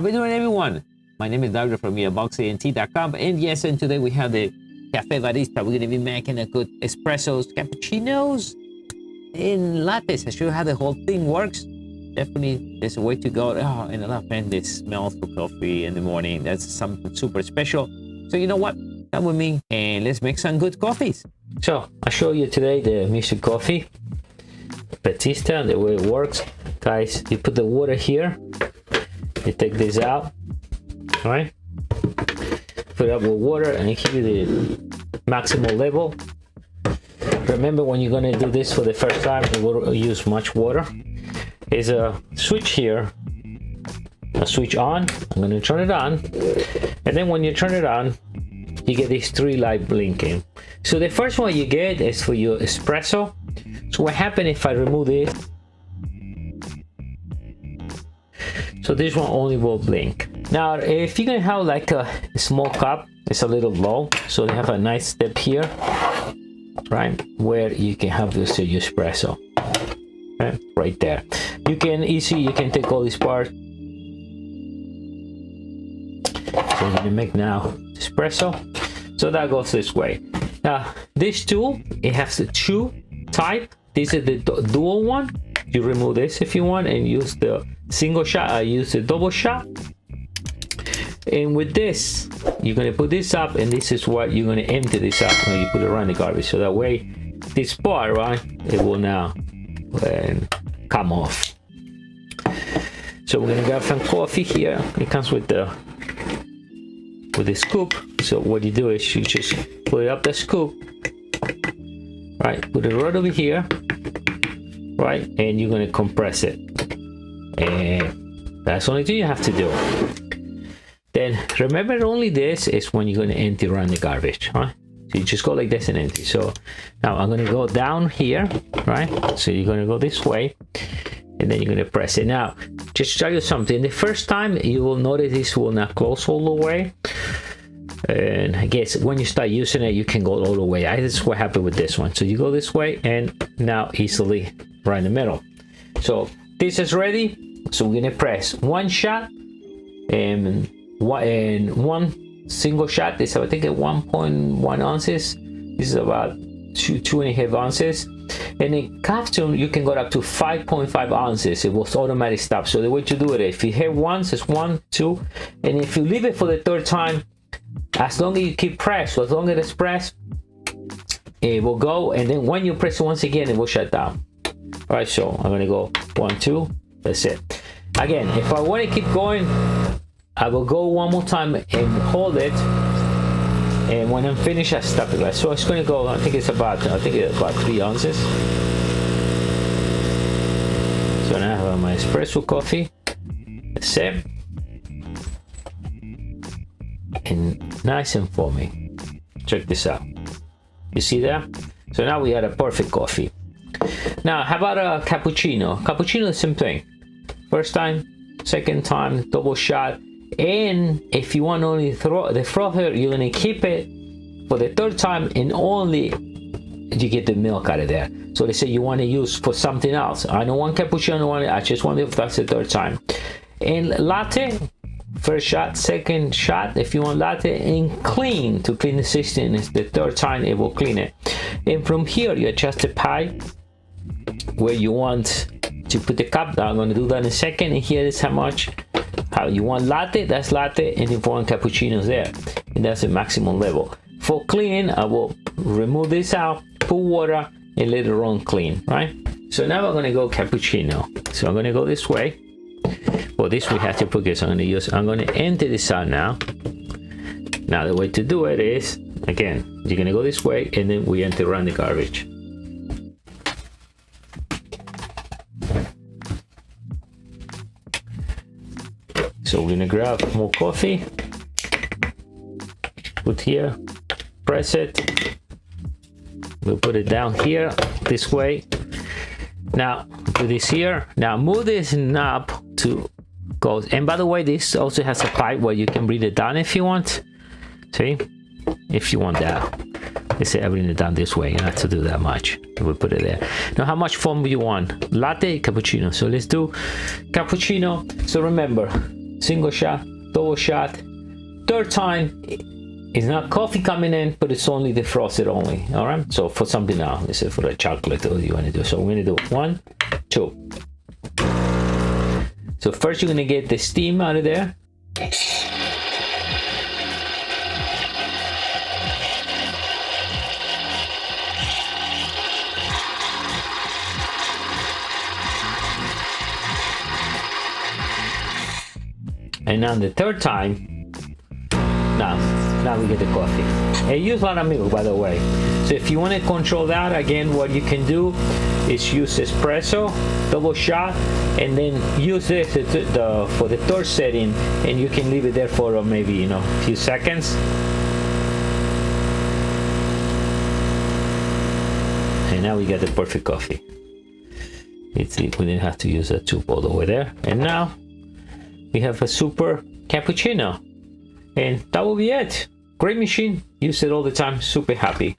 How are you doing, everyone? My name is Dario from MEDIABOXENT.com, and yes, and today we have the cafe barista. We're going to be making a good espressos, cappuccinos, and lattes. I show you how the whole thing works. Definitely, there's a way to go. Oh, and I love this smell for coffee in the morning. That's something super special. So you know what? Come with me and let's make some good coffees. So I'll show you today the Miso coffee Batista, the way it works. Guys, you put the water here. You take this out, all right? Fill it up with water and give you the maximal level. Remember, when you're gonna do this for the first time, you will use much water. There's a switch here, a switch on. I'm gonna turn it on, and then when you turn it on, you get these three lights blinking. So the first one you get is for your espresso. So what happens if I remove this? So this one only will blink. Now, if you're gonna have like a small cup, it's a little low, so they have a nice step here, right, where you can have this your espresso, right there. You can take all this part. So I'm gonna make now espresso. So that goes this way. Now this tool, it has the two type. This is the dual one. You remove this if you want and use the single shot. I use the double shot. And with this, you're gonna put this up, and this is what you're gonna empty this up when you put it around the garbage. So that way, this part, right, it will now come off. So we're gonna grab some coffee here. It comes with the scoop. So what you do is you just put it up the scoop, right? Put it right over here, right? And you're gonna compress it. And that's the only thing you have to do. Then remember, only this is when you're gonna empty around the garbage, right? So you just go like this and empty. So now I'm gonna go down here, right? So you're gonna go this way, and then you're gonna press it. Now, just tell you something. The first time you will notice this will not close all the way. And I guess when you start using it, you can go all the way. This is what happened with this one. So you go this way, and now easily right in the middle. So this is ready. So we're gonna press one shot and one single shot. This, I think, at 1.1 ounces. This is about 2.5 ounces. And in capsule, you can go up to 5.5 ounces. It will automatically stop. So the way to do it, if you hit once, it's 1, 2, and if you leave it for the third time, as long as you keep press, so as long as it's pressed, it will go, and then when you press it once again, it will shut down. All right, so I'm gonna go 1, 2. That's it. Again, if I want to keep going, I will go one more time and hold it, and when I'm finished, I stop it. So it's gonna go. I think it's about 3 ounces. So now I have my espresso coffee. That's it. And nice and foamy. Check this out. You see that? So now we had a perfect coffee. Now, how about a cappuccino? Cappuccino is the same thing. First time, second time, double shot. And if you want only the frother, you're gonna keep it for the third time, and only you get the milk out of there. So they say you want to use for something else. I don't want cappuccino, I just want it. That's the third time. And latte, first shot, second shot. If you want latte, and clean to clean the system, it's the third time it will clean it. And from here, you adjust the pipe where you want to put the cup. I'm going to do that in a second. And here is how much. How you want latte, that's latte, and if you want cappuccinos there, and that's the maximum level. For cleaning, I will remove this out, put water, and let it run clean, right? So now I'm gonna go cappuccino. So I'm gonna go this way. Well, this we have to put this. I'm gonna empty this out now. Now the way to do it is, again, you're gonna go this way, and then we empty around the garbage. So we're gonna grab more coffee, put here, press it, we'll put it down here this way. Now do this here. Now move this knob to go, and by the way, this also has a pipe where you can bring it down if you want. See, if you want that. They say I bring it down this way, you don't have to do that much. We'll put it there. Now, how much foam do you want? Latte, cappuccino. So let's do cappuccino. So remember, single shot, double shot. Third time, it's not coffee coming in, but it's only defrosted only. All right. So for something now, let's say for the chocolate, what you want to do? So we're gonna do 1, 2. So first, you're gonna get the steam out of there. And on the third time, now we get the coffee. And use a lot of milk, by the way. So if you want to control that, again, what you can do is use espresso, double shot, and then use this for the third setting, and you can leave it there for maybe a few seconds. And now we get the perfect coffee. We didn't have to use that tube all the way there. And now we have a super cappuccino, and that will be it. Great machine, use it all the time, super happy.